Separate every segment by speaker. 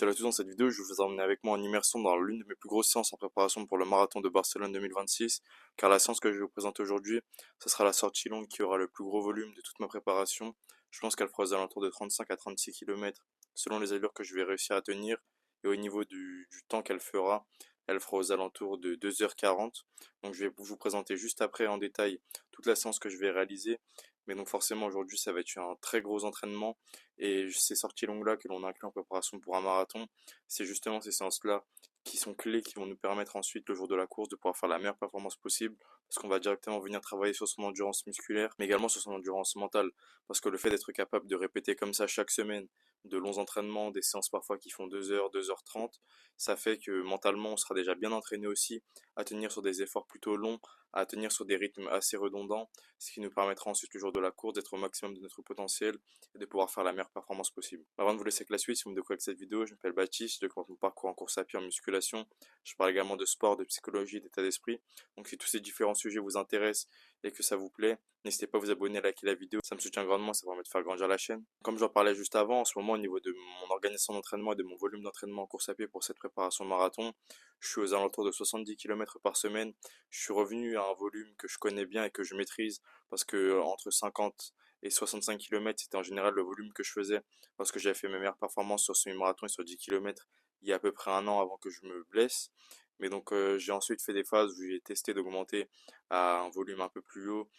Speaker 1: Salut à tous, dans cette vidéo, je vais vous emmener avec moi en immersion dans l'une de mes plus grosses séances en préparation pour le marathon de Barcelone 2026, car la séance que je vais vous présenter aujourd'hui, ce sera la sortie longue qui aura le plus gros volume de toute ma préparation. Je pense qu'elle fera aux alentours de 35 à 36 km selon les allures que je vais réussir à tenir, et au niveau du temps qu'elle fera, elle fera aux alentours de 2h40. Donc je vais vous présenter juste après en détail toute la séance que je vais réaliser, mais donc forcément aujourd'hui ça va être un très gros entraînement. Et ces sorties longues-là que l'on inclut en préparation pour un marathon, c'est justement ces séances-là qui sont clés, qui vont nous permettre ensuite, le jour de la course, de pouvoir faire la meilleure performance possible, parce qu'on va directement venir travailler sur son endurance musculaire, mais également sur son endurance mentale, parce que le fait d'être capable de répéter comme ça chaque semaine, de longs entraînements, des séances parfois qui font 2 heures, 2h30, ça fait que mentalement, on sera déjà bien entraîné aussi à tenir sur des efforts plutôt longs, à tenir sur des rythmes assez redondants, ce qui nous permettra ensuite, le jour de la course, d'être au maximum de notre potentiel et de pouvoir faire la meilleure performance possible. Avant de vous laisser avec la suite, si vous me découvrez avec cette vidéo, je m'appelle Baptiste, je commence mon parcours en course à pied en musculation. Je parle également de sport, de psychologie, d'état d'esprit. Donc si tous ces différents sujets vous intéressent et que ça vous plaît, n'hésitez pas à vous abonner, à liker la vidéo. Ça me soutient grandement, ça permet de faire grandir la chaîne. Comme j'en parlais juste avant, en ce moment, au niveau de mon organisation d'entraînement et de mon volume d'entraînement en course à pied pour cette préparation marathon, je suis aux alentours de 70 km par semaine. Je suis revenu à un volume que je connais bien et que je maîtrise, parce que entre 50 et 65 km, c'était en général le volume que je faisais lorsque j'avais fait mes meilleures performances sur semi-marathon et sur 10 km il y a à peu près un an avant que je me blesse. Mais donc j'ai ensuite fait des phases où j'ai testé d'augmenter à un volume un peu plus haut,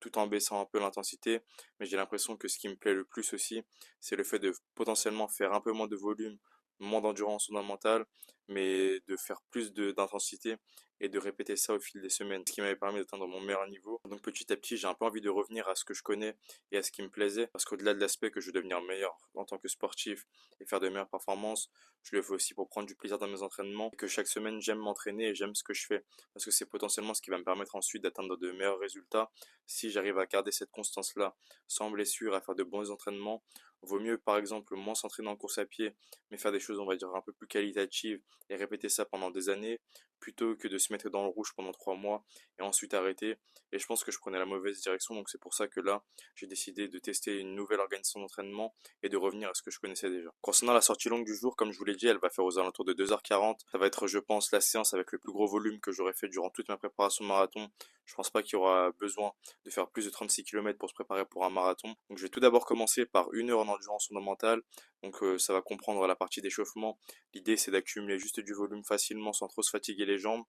Speaker 1: tout en baissant un peu l'intensité. Mais j'ai l'impression que ce qui me plaît le plus aussi, c'est le fait de potentiellement faire un peu moins de volume, moins d'endurance fondamentale, mais de faire plus d'intensité et de répéter ça au fil des semaines, ce qui m'avait permis d'atteindre mon meilleur niveau. Donc petit à petit, j'ai un peu envie de revenir à ce que je connais et à ce qui me plaisait, parce qu'au-delà de l'aspect que je veux devenir meilleur en tant que sportif et faire de meilleures performances, je le fais aussi pour prendre du plaisir dans mes entraînements, et que chaque semaine j'aime m'entraîner et j'aime ce que je fais, parce que c'est potentiellement ce qui va me permettre ensuite d'atteindre de meilleurs résultats. Si j'arrive à garder cette constance-là, sans blessure, à faire de bons entraînements, vaut mieux par exemple moins s'entraîner en course à pied, mais faire des choses on va dire un peu plus qualitatives et répéter ça pendant des années, plutôt que de se mettre dans le rouge pendant 3 mois et ensuite arrêter. Et je pense que je prenais la mauvaise direction, donc c'est pour ça que là, j'ai décidé de tester une nouvelle organisation d'entraînement et de revenir à ce que je connaissais déjà. Concernant la sortie longue du jour, comme je vous l'ai dit, elle va faire aux alentours de 2h40. Ça va être, je pense, la séance avec le plus gros volume que j'aurai fait durant toute ma préparation marathon. Je pense pas qu'il y aura besoin de faire plus de 36 km pour se préparer pour un marathon. Donc je vais tout d'abord commencer par 1 heure en endurance fondamentale. Donc ça va comprendre la partie d'échauffement. L'idée c'est d'accumuler juste du volume facilement sans trop se fatiguer les jambes.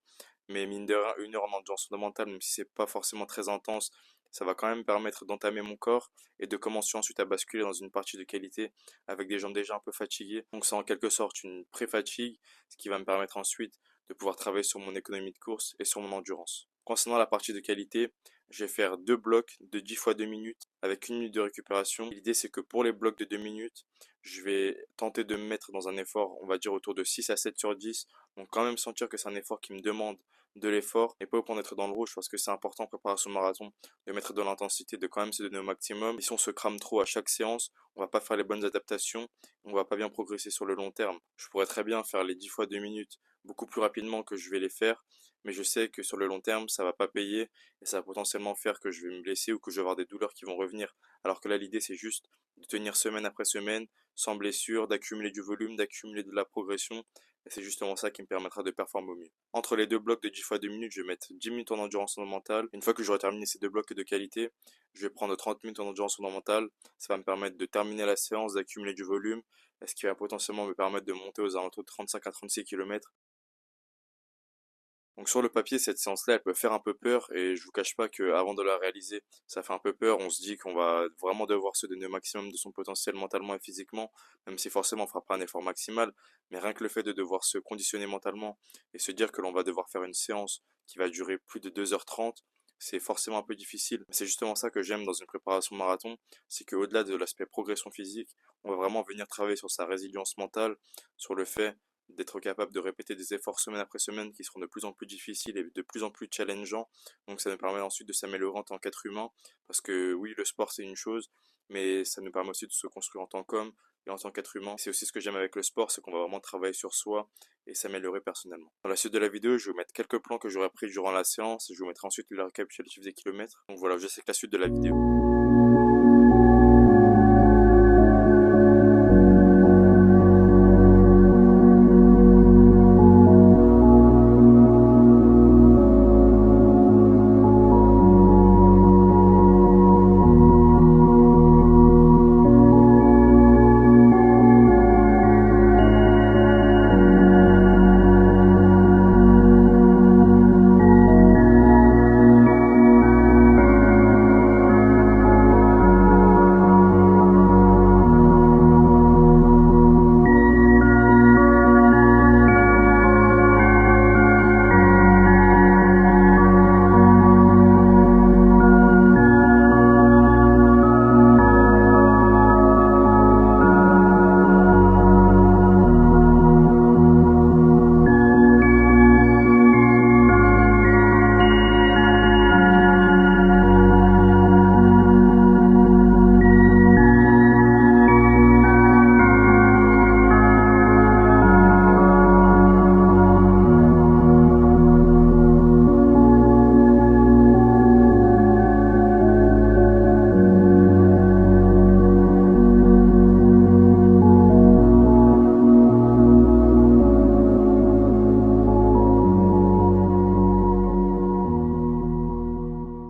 Speaker 1: Mais mine de rien, 1 heure en endurance fondamentale, même si c'est pas forcément très intense, ça va quand même permettre d'entamer mon corps et de commencer ensuite à basculer dans une partie de qualité avec des jambes déjà un peu fatiguées. Donc c'est en quelque sorte une pré-fatigue, ce qui va me permettre ensuite de pouvoir travailler sur mon économie de course et sur mon endurance. Concernant la partie de qualité, je vais faire 2 blocs de 10 fois 2 minutes avec 1 minute de récupération. L'idée c'est que pour les blocs de 2 minutes, je vais tenter de me mettre dans un effort, on va dire autour de 6 à 7 sur 10. Donc quand même sentir que c'est un effort qui me demande de l'effort et pas au point d'être dans le rouge, parce que c'est important en préparation marathon de mettre de l'intensité, de quand même se donner au maximum. Et si on se crame trop à chaque séance, on va pas faire les bonnes adaptations, on va pas bien progresser sur le long terme. Je pourrais très bien faire les 10 fois 2 minutes beaucoup plus rapidement que je vais les faire, mais je sais que sur le long terme, ça va pas payer et ça va potentiellement faire que je vais me blesser ou que je vais avoir des douleurs qui vont revenir. Alors que là, l'idée, c'est juste de tenir semaine après semaine, sans blessure, d'accumuler du volume, d'accumuler de la progression. Et c'est justement ça qui me permettra de performer au mieux. Entre les 2 blocs de 10 fois 2 minutes, je vais mettre 10 minutes en endurance fondamentale. Une fois que j'aurai terminé ces 2 blocs de qualité, je vais prendre 30 minutes en endurance fondamentale. Ça va me permettre de terminer la séance, d'accumuler du volume, ce qui va potentiellement me permettre de monter aux alentours de 35 à 36 km. Donc sur le papier, cette séance-là, elle peut faire un peu peur, et je vous cache pas que avant de la réaliser, ça fait un peu peur. On se dit qu'on va vraiment devoir se donner au maximum de son potentiel mentalement et physiquement, même si forcément on fera pas un effort maximal. Mais rien que le fait de devoir se conditionner mentalement et se dire que l'on va devoir faire une séance qui va durer plus de 2h30, c'est forcément un peu difficile. C'est justement ça que j'aime dans une préparation marathon, c'est qu'au-delà de l'aspect progression physique, on va vraiment venir travailler sur sa résilience mentale, sur le fait d'être capable de répéter des efforts semaine après semaine qui seront de plus en plus difficiles et de plus en plus challengeants. Donc ça nous permet ensuite de s'améliorer en tant qu'être humain, parce que oui, le sport c'est une chose, mais ça nous permet aussi de se construire en tant qu'homme et en tant qu'être humain. C'est aussi ce que j'aime avec le sport, c'est qu'on va vraiment travailler sur soi et s'améliorer personnellement. Dans la suite de la vidéo, je vais vous mettre quelques plans que j'aurai pris durant la séance et je vous mettrai ensuite le récapitulatif des kilomètres. Donc voilà, je sais que la suite de la vidéo.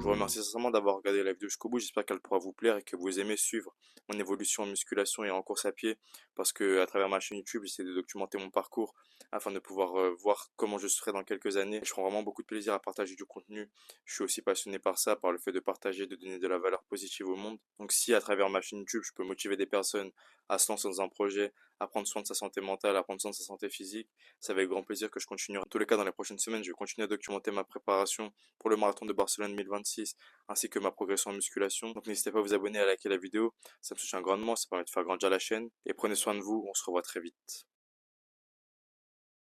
Speaker 1: vous remercie sincèrement d'avoir regardé la vidéo jusqu'au bout. J'espère qu'elle pourra vous plaire et que vous aimez suivre mon évolution en musculation et en course à pied parce que à travers ma chaîne YouTube, j'essaie de documenter mon parcours afin de pouvoir voir comment je serai dans quelques années. Je prends vraiment beaucoup de plaisir à partager du contenu. Je suis aussi passionné par ça, par le fait de partager, de donner de la valeur positive au monde. Donc si à travers ma chaîne YouTube, je peux motiver des personnes à se lancer dans un projet, à prendre soin de sa santé mentale, à prendre soin de sa santé physique, c'est avec grand plaisir que je continuerai. En tous les cas, dans les prochaines semaines, je vais continuer à documenter ma préparation pour le marathon de Barcelone 2026, ainsi que ma progression en musculation. Donc n'hésitez pas à vous abonner, à liker la vidéo, ça me soutient grandement, ça permet de faire grandir la chaîne. Et prenez soin de vous, on se revoit très vite.